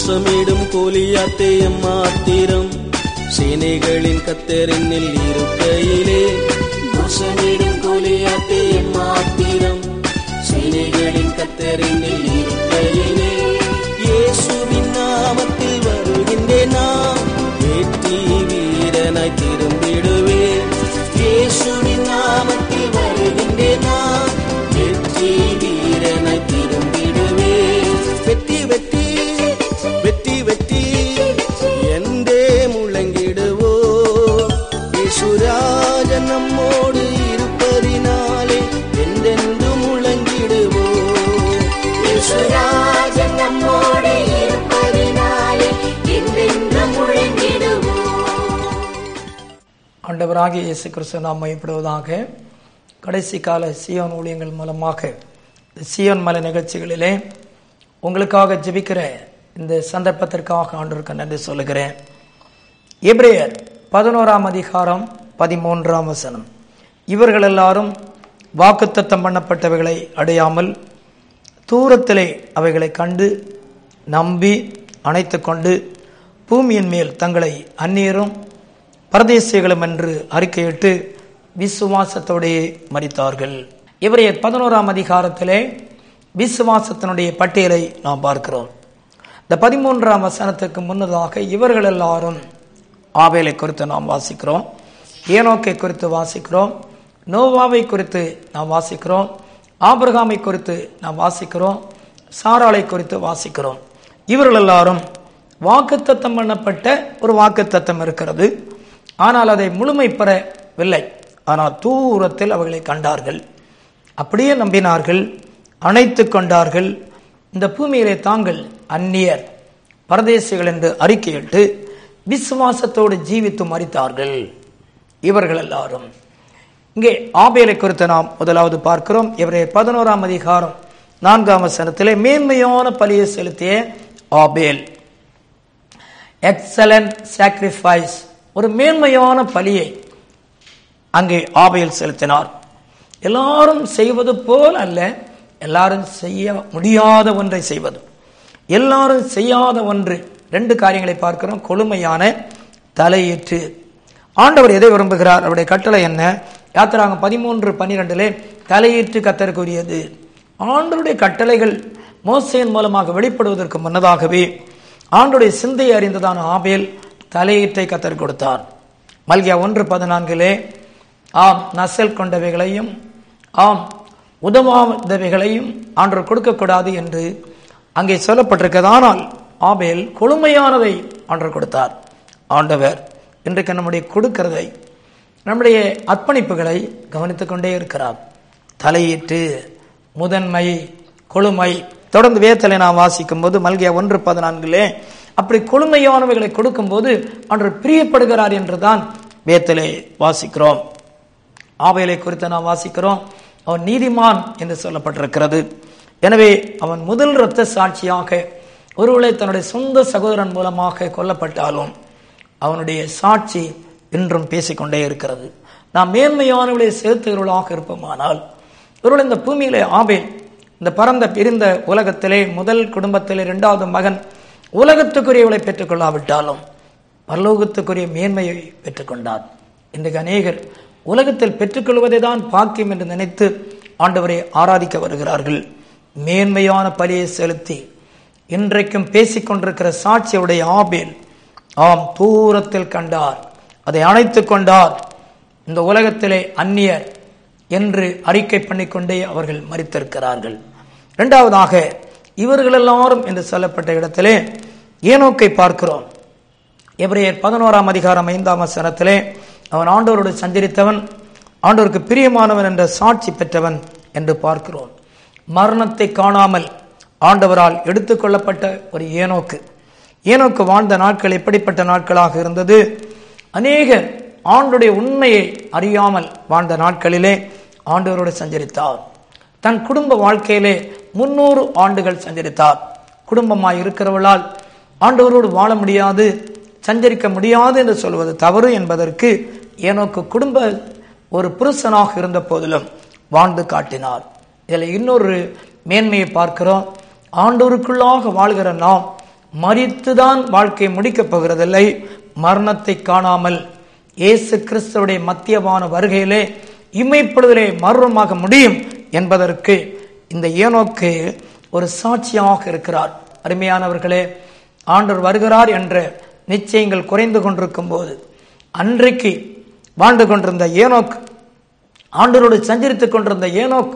கோஷமிடும் கோலியாத்தே எம்மாத்திரம் சேனைகளின் கர்த்தரினில் இருக்கையிலே. கோஷமிடும் கோலியாத்தே எம்மாத்திரம் சேனைகளின் கர்த்தரினில் இருக்கையிலே. இயேசுவின் நாமத்தில் வருகின்றேன் நான், வெற்றி வீரனாய் திரும்பிடுவேன். இயேசுவின் நாமத்தில் வருகின்றேன் நான், வெற்றி வீரனாய் திரும்பிடுவேன். வெற்றி வெற்றி வெற்றி வெற்றி என்றே முழங்கிடுவோ. இயேசுராஜன் நம்மோடு இருப்பதினாலே என்றென்று முழங்கிடுவோ. இயேசுராஜன் நம்மோடு இருப்பதினாலே என்றென்று முழங்கிடுவோ. ஆண்டவராகிய இயேசு கிறிஸ்து நாம் மகிமைப்படுவதாக. கடைசி கால சீயோன் ஊழியங்கள் மூலமாக சீயோன் மலை நிகழ்ச்சிகளிலே உங்களுக்காக ஜெபிக்கிற இந்த சந்தர்ப்பத்திற்காக ஆண்டவருக்கு நன்றி சொல்லுகிறேன். எபிரேயர் 11ஆம் அதிகாரம் 13ஆம் வசனம். இவர்கள் எல்லாரும் வாக்குத்தத்தம் பண்ணப்பட்டவைகளை அடையாமல் தூரத்திலே அவைகளை கண்டு நம்பி அணைத்து கொண்டு பூமியின் மேல் தங்களை அந்நியரும் பரதேசிகளும் என்று அறிக்கையிட்டு விசுவாசத்தோடையே மரித்தார்கள். எபிரேயர் 11ஆம் அதிகாரத்திலே விசுவாசத்தினுடைய பட்டியலை நாம் பார்க்கிறோம். இந்த 13ஆம் வசனத்துக்கு முன்னதாக இவர்கள் எல்லாரும் ஆபேலை குறித்து நாம் வாசிக்கிறோம், ஏனோக்கை குறித்து வாசிக்கிறோம், நோவாவை குறித்து நாம் வாசிக்கிறோம், ஆபிரகாமை குறித்து நாம் வாசிக்கிறோம், சாராளை குறித்து வாசிக்கிறோம். இவர்கள் எல்லாரும் வாக்குத்தத்தம் பண்ணப்பட்ட ஒரு வாக்குத்தத்தம் இருக்கிறது. ஆனால் அதை முழுமை பெறவில்லை. ஆனால் தூரத்தில் அவர்களை கண்டார்கள், அப்படியே நம்பினார்கள், அணைத்து கொண்டார்கள். இந்த பூமியிலே தாங்கள் அந்நியர் பரதேசிகள் என்று அறிக்கையிட்டு விசுவாசத்தோடு ஜீவித்து மரித்தார்கள். இவர்கள் எல்லாரும். இங்கே ஆபேலை குறித்து நாம் முதலாவது பார்க்கிறோம். எபிரேயர் 11ஆம் அதிகாரம் 4ஆம் வசனத்திலே மேன்மையான பலியை செலுத்திய ஆபேல், எக்ஸலன்ட் சாக்ரிஃபைஸ், ஒரு மேன்மையான பலியை அங்கே ஆபேல் செலுத்தினார். எல்லாரும் செய்வது போல் அல்ல, எல்லாரும் செய்ய முடியாத ஒன்றை செய்வது, எல்லாரும் செய்யாத ஒன்று. ரெண்டு காரியங்களை பார்க்கிறோம். கொழுமையான தலையீற்று. ஆண்டவர் எதை விரும்புகிறார்? அவருடைய கட்டளை என்ன? யாத்திராகமம் 13:12 தலையீற்று கர்த்தருக்குரியது. ஆண்டவருடைய கட்டளைகள் மோசேயின் மூலமாக வெளிப்படுவதற்கு முன்னதாகவே ஆண்டவருடைய சிந்தையை அறிந்ததான ஆபேல் தலையீற்றை கர்த்தர் கொடுத்தார். மல்கியா 1:14 ஆம் நசல் கொண்டவைகளையும் ஆம் உதவாதவைகளையும் ஆண்டவர் கொடுக்கக்கூடாது என்று அங்கே சொல்லப்பட்டிருக்கிறது. ஆனால் ஆபேல் கொழுமையானதை ஆண்டவர் கொடுத்தார். ஆண்டவர் இன்றைக்கு நம்முடைய கொடுக்கிறதை, நம்முடைய அர்ப்பணிப்புகளை கவனித்துக் கொண்டே இருக்கிறார். தலையீட்டு, முதன்மை, கொழுமை. தொடர்ந்து வேதத்தை நாம் வாசிக்கும் போது மல்கியா 1:14 அப்படி கொழுமையானவைகளை கொடுக்கும் போது ஆண்டவர் பிரியப்படுகிறார் என்றுதான் வேதத்திலே வாசிக்கிறோம். ஆபேலை குறித்து நாம் வாசிக்கிறோம். அவன் நீதிமான் என்று சொல்லப்பட்டிருக்கிறது. எனவே அவன் முதல் இரத்த சாட்சியாக ஒருவேளை தன்னுடைய சொந்த சகோதரன் மூலமாக கொல்லப்பட்டாலும் அவனுடைய சாட்சி இன்றும் பேசிக்கொண்டே இருக்கிறது. நாம் மேன்மையானவர்களை செலுத்துகிறவர்களாக இருப்போமானால், ஒருவேளை இந்த பூமியிலே ஆபேல் இந்த பரந்த பிரிந்த உலகத்திலே முதல் குடும்பத்திலே இரண்டாவது மகன் உலகத்துக்குரியவளை பெற்றுக்கொள்ளாவிட்டாலும் பரலோகத்துக்குரிய மேன்மையை பெற்றுக்கொண்டார். இன்றைக்கு அநேகர் உலகத்தில் பெற்றுக்கொள்வதை தான் பாக்கியம் என்று நினைத்து ஆண்டவரை ஆராதிக்க வருகிறார்கள். மேன்மையான பலியை செலுத்தி இன்றைக்கும் பேசிக்கொண்டிருக்கிற சாட்சியுடைய ஆபேல் ஆம் தூரத்தில் கண்டார், அதை அணைத்து கொண்டார். இந்த உலகத்திலே அந்நியர் என்று அறிக்கை பண்ணிக்கொண்டே அவர்கள் மரித்திருக்கிறார்கள். இரண்டாவதாக இவர்கள் எல்லாரும் என்று சொல்லப்பட்ட இடத்திலே ஏனோக்கை பார்க்கிறோம். எபிரேயர் 11ஆம் அதிகாரம் 5ஆம் வசனத்திலே அவன் ஆண்டவரோடு சஞ்சரித்தவன், ஆண்டவருக்கு பிரியமானவன் என்ற சாட்சி பெற்றவன் என்று பார்க்கிறோம். மரணத்தை காணாமல் ஆண்டவரால் எடுத்துக்கொள்ளப்பட்ட ஒரு ஏனோக்கு. ஏனோக்கு வாழ்ந்த நாட்கள் எப்படிப்பட்ட நாட்களாக இருந்தது? அநேகர் ஆண்டுடைய உண்மையை அறியாமல் வாழ்ந்த நாட்களிலே ஆண்டவரோடு சஞ்சரித்தார். தன் குடும்ப வாழ்க்கையிலே 300 ஆண்டுகள் சஞ்சரித்தார். குடும்பமாய் இருக்கிறவளால் ஆண்டவரோடு வாழ முடியாது, சஞ்சரிக்க முடியாது என்று சொல்வது தவறு என்பதற்கு ஏனோக்கு குடும்ப ஒரு புருஷனாக இருந்த போதிலும் வாழ்ந்து காட்டினார். இதில் இன்னொரு மேன்மையை பார்க்கிறோம். ஆண்டவருக்குள்ளாக வாழ்கிற நாம் மரித்துதான் வாழ்க்கை முடிக்கப் போகிறதில்லை. மரணத்தை காணாமல் இயேசு கிறிஸ்துவுடைய மத்தியமான வருகையிலே இமைப்படுதலே மர்மமாக முடியும் என்பதற்கு இந்த ஏனோக்கு ஒரு சாட்சியாக இருக்கிறார். அருமையானவர்களே, ஆண்டவர் வருகிறார் என்ற நிச்சயங்கள் குறைந்து கொண்டிருக்கும் போது அன்றைக்கு வாழ்ந்து கொண்டிருந்த ஏனோக், ஆண்டவரோடு சஞ்சரித்துக் கொண்டிருந்த ஏனோக்,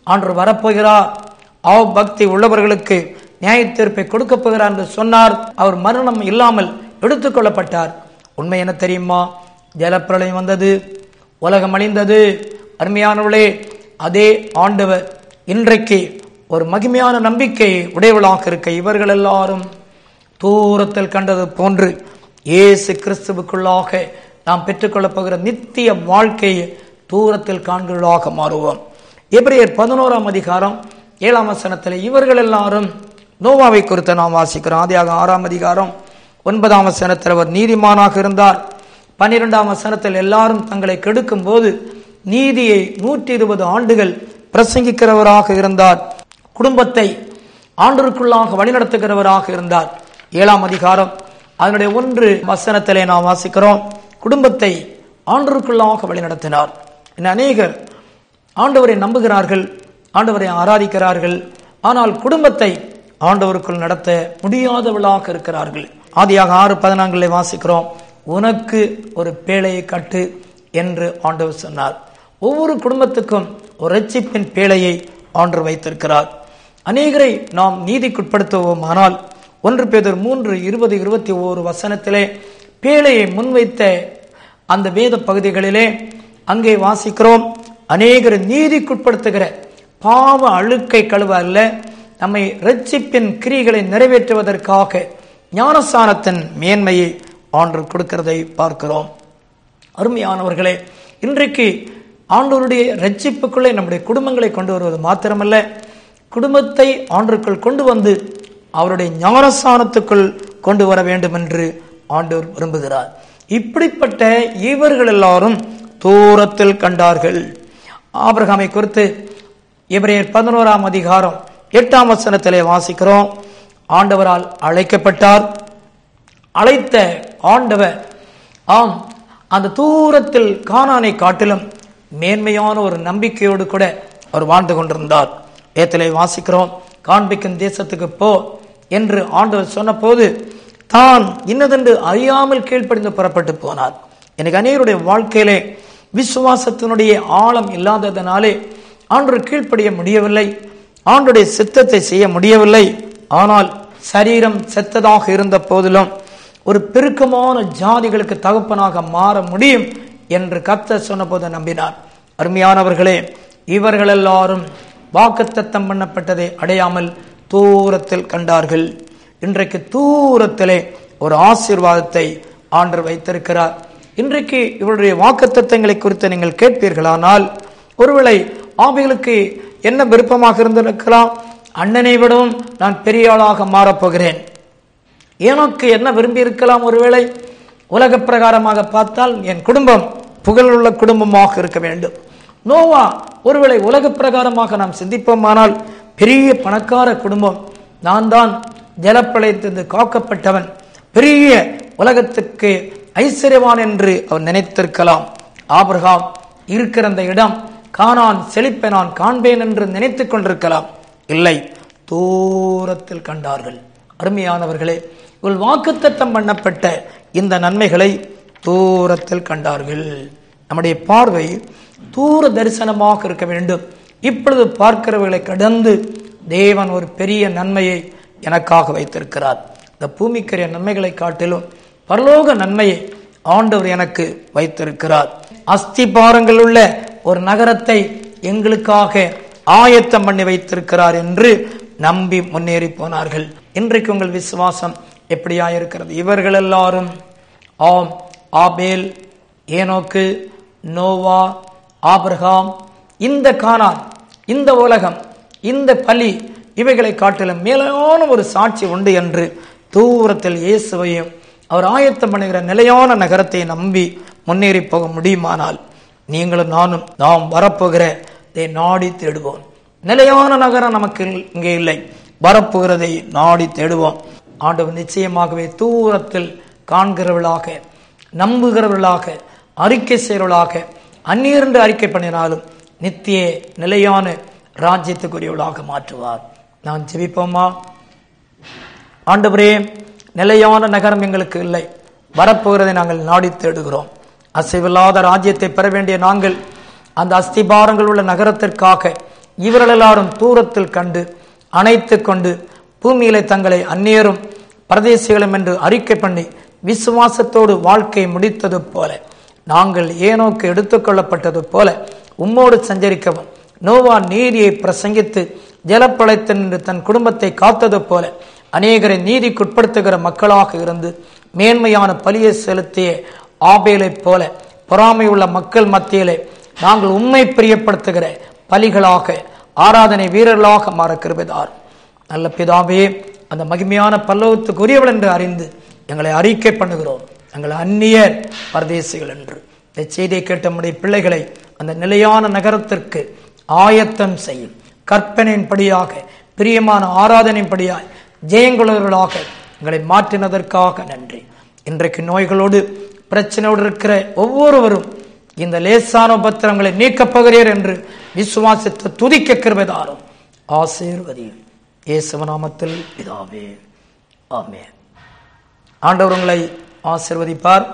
ஆண்டவர் வரப்போகிறார், பக்தி உள்ளவர்களுக்கு நியாய தீர்ப்பை கொடுக்க போகிறார் என்று சொன்னார். அவர் மரணம் இல்லாமல் எடுத்துக் கொள்ளப்பட்டார். உண்மை என்ன தெரியுமா? ஜலப்பிரளயம் வந்தது, உலகம் அழிந்தது. அருமையானவர்களே, அதே ஆண்டவர் இன்றைக்கு ஒரு மகிமையான நம்பிக்கை உடையவளாக இருக்க இவர்கள் எல்லாரும் தூரத்தில் கண்டது போன்று இயேசு கிறிஸ்துவுக்குள்ளாக நாம் பெற்றுக்கொள்ளப் போகிற நித்திய வாழ்க்கையை தூரத்தில் காண்கிறவர்களாக மாறுவோம். எபிரேயர் 11ஆம் அதிகாரம் 7ஆம் வசனத்தில் இவர்கள் எல்லாரும் நோவாவை குறித்து நாம் வாசிக்கிறோம். ஆதியாக 6ஆம் அதிகாரம் 9ஆம் வசனத்தில் அவர் நீதிமானாக இருந்தார். 12ஆம் வசனத்தில் எல்லாரும் தங்களை கெடுக்கும் போது நீதியை 120 ஆண்டுகள் பிரசங்கிக்கிறவராக இருந்தார். குடும்பத்தை ஆண்டவருக்குள்ளாக வழிநடத்துகிறவராக இருந்தார். 7ஆம் அதிகாரம் அதனுடைய 1 வசனத்திலே நாம் வாசிக்கிறோம். குடும்பத்தை ஆண்டவருக்குள்ளாக வழிநடத்தினார். அநேகர் ஆண்டவரை நம்புகிறார்கள், ஆண்டவரை ஆராதிக்கிறார்கள், ஆனால் குடும்பத்தை ஆண்டவருக்குள் நடத்த முடியாதவர்களாக இருக்கிறார்கள். ஆதியாக 6:14 வாசிக்கிறோம், உனக்கு ஒரு பேழையை கட்டு என்று ஆண்டவர் சொன்னார். ஒவ்வொரு குடும்பத்துக்கும் ஒரு இரட்சிப்பின் பேழையை ஆண்டவர் வைத்திருக்கிறார். அநேகரை நாம் நீதிக்குட்படுத்துவோம். ஆனால் 1 பேதுரு 3:20-21 வசனத்திலே பேழையை முன்வைத்த அந்த வேத பகுதிகளிலே அங்கே வாசிக்கிறோம், அநேகர் நீதிக்குட்படுத்துகிற பாவ அழுக்கை கழுவ அல்ல, நம்மை இரட்சிப்பின் கிரியைகளை நிறைவேற்றுவதற்காக ஞானஸ்நானத்தின் மேன்மையை ஆண்டவர் கொடுக்கிறதை பார்க்கிறோம். அருமையானவர்களே, இன்றைக்கு ஆண்டவருடைய இரட்சிப்புக்குள்ளே நம்முடைய குடும்பங்களை கொண்டு வருவது மாத்திரமல்ல, குடும்பத்தை ஆண்டவருக்குள் கொண்டு வந்து அவருடைய ஞானஸ்நானத்துக்குள் கொண்டு வர வேண்டும் என்று ஆண்டவர் விரும்புகிறார். இப்படிப்பட்ட இவர்கள் எல்லாரும் தூரத்தில் கண்டார்கள். ஆபிரகாமை குறித்து எபிரேயர் 11ஆம் அதிகாரம் 8ஆம் வசனத்திலே வாசிக்கிறோம், ஆண்டவரால் அழைக்கப்பட்டார். அழைத்த ஆண்டவர் அந்த தூரத்தில் கானானை காட்டிலும் மேன்மையான ஒரு நம்பிக்கையோடு கூட அவர் வாழ்ந்து கொண்டிருந்தார். ஏத்திலே வாசிக்கிறோம், காண்பிக்கும் தேசத்துக்கு போ என்று ஆண்டவர் சொன்ன போது தான் இன்னதென்று அறியாமல் கீழ்ப்படிந்து புறப்பட்டு போனார். எனக்கு அநேகருடைய வாழ்க்கையிலே விசுவாசத்தினுடைய ஆழம் இல்லாததனாலே ஆண்டவர் கீழ்ப்படிய முடியவில்லை, ஆண்டவருடைய சித்தத்தை செய்ய முடியவில்லை. ஆனால் சரீரம் செத்ததாக இருந்த போதிலும் ஒரு பெருக்கமான ஜாதிகளுக்கு தகப்பனாக மாற முடியும் என்று கர்த்தர் சொன்ன போது நம்பினார். அருமையானவர்களே, இவர்கள் எல்லாரும் வாக்குத்தத்தம் பண்ணப்பட்டதை அடையாமல் தூரத்தில் கண்டார்கள். இன்றைக்கு தூரத்திலே ஒரு ஆசீர்வாதத்தை ஆண்டவர் வைத்திருக்கிறார். இன்றைக்கு இவருடைய வாக்குத்தத்தங்களை குறித்து நீங்கள் கேட்பீர்களானால், ஒருவேளை ஆவிகளுக்கு என்ன விருப்பமாக இருந்திருக்கலாம், அண்ணனை விடவும் நான் பெரிய ஆளாக மாறப்போகிறேன். எனக்கு என்ன விரும்பி இருக்கலாம், ஒருவேளை உலக பிரகாரமாக பார்த்தால் என் குடும்பம் புகழுள்ள குடும்பமாக இருக்க வேண்டும். நோவா ஒருவேளை உலக பிரகாரமாக நாம் சிந்திப்போமானால் பெரிய பணக்கார குடும்பம், நான் தான் ஜலப்பிரளயத்திலிருந்து காக்கப்பட்டவன், பெரிய உலகத்துக்கு ஐஸ்வர்யவான் என்று அவர் நினைத்திருக்கலாம். ஆபிரகாம் இருக்கிற அந்த இடம் கானான் செழிப்பை நான் காண்பேன் என்று நினைத்துக் கொண்டிருக்கலாம். இல்லை, தூரத்தில் கண்டார்கள். அருமையானவர்களே, இவள் வாக்குத்தத்தம் பண்ணப்பட்ட இந்த நன்மைகளை தூரத்தில் கண்டார்கள். நம்முடைய பார்வை தூர தரிசனமாக இருக்க வேண்டும். இப்பொழுது பார்க்கிறவர்களை கடந்து தேவன் ஒரு பெரிய நன்மையை எனக்காக வைத்திருக்கிறார். இந்த பூமிக்கரிய நன்மைகளை காட்டிலும் பரலோக நன்மையை ஆண்டவர் எனக்கு வைத்திருக்கிறார். அஸ்திபாரங்கள் உள்ள ஒரு நகரத்தை எங்களுக்காக ஆயத்தம் பண்ணி வைத்திருக்கிறார் என்று நம்பி முன்னேறி போனார்கள். இன்றைக்கு உங்கள் விசுவாசம் எப்படியாயிருக்கிறது? இவர்கள் எல்லாரும் ஆபேல், ஏனோக்கு, நோவா, ஆபிரகாம், இந்த கானான், இந்த உலகம், இந்த பலி, இவைகளை காட்டிலும் மேலான ஒரு சாட்சி உண்டு என்று தூரத்தில் இயேசுவையும் அவர் ஆயத்தம் பண்ணுகிற நிலையான நகரத்தை நம்பி முன்னேறி போக முடியுமானால் நீங்களும் நானும் நாம் வரப்போகிற நாடி தேடுவோம். நிலையான நகரம் நமக்கு இங்கே இல்லை, வரப்போகிறதை நாடி தேடுவோம். ஆண்டவர் நிச்சயமாகவே தூரத்தில் காண்கிறவர்களாக, நம்புகிறவர்களாக, அறிக்கை செய்கிறவர்களாக, அந்நியர் என்று அறிக்கை பண்ணினாலும் நித்திய நிலையான ராஜ்யத்துக்குரியவர்களாக மாற்றுவார். நான் ஜெபிப்போமா? ஆண்டவரே, நிலையான நகரம் எங்களுக்கு இல்லை, வரப்போகிறதை நாங்கள் நாடி தேடுகிறோம். அசைவில்லாத ராஜ்யத்தை பெற வேண்டிய நாங்கள் அந்த அஸ்திபாரங்கள் உள்ள நகரத்திற்காக இவர்கள் எல்லாரும் தூரத்தில் கண்டு அணைத்து கொண்டு பூமியிலே தங்களை அந்நியரும் பிரதேசிகளும் என்று அறிக்கை பண்ணி விசுவாசத்தோடு வாழ்க்கை முடித்தது போல, நாங்கள் ஏனோக்கு எடுத்துக்கொள்ளப்பட்டது போல உம்மோடு சஞ்சரிக்கவும், நோவா நீதியை பிரசங்கித்து ஜலப்படைத்து நின்று தன் குடும்பத்தை காத்தது போல அநேகரை நீதிக்குட்படுத்துகிற மக்களாக இருந்து மேன்மையான பலியை செலுத்திய ஆபேலை போல பொறாமை உள்ள மக்கள் மத்தியிலே நாங்கள் உண்மை பிரியப்படுத்துகிற பலிகளாக, ஆராதனை வீரர்களாக மாற கிருபைதார். நல்ல பிதாவே, அந்த மகிமையான பல்லவத்துக்குரியவள் என்று அறிந்து எங்களை அறிக்கை பண்ணுகிறோம். எங்கள் அந்நியர் பரதேசிகள் என்று இந்த செய்தியை கேட்ட நம்முடைய பிள்ளைகளை அந்த நிலையான நகரத்திற்கு ஆயத்தம் செய்யும். கற்பனையின்படியாக, பிரியமான ஆராதனையின்படியாக ஜெயங்குள்ளவர்களாக எங்களை மாற்றினதற்காக நன்றி. இன்றைக்கு நோய்களோடு பிரச்சனையோடு இருக்கிற ஒவ்வொருவரும் இந்த லேசான உபத்திரங்களை நீக்கப் போகிறீர் என்று விசுவாசித்து துதிக்க கிருபைதாரும். ஆசீர்வதியும் இயேசு நாமத்தில் பிதாவே, ஆமென். ஆண்டவர் உங்களை ஆசீர்வதிப்பார்.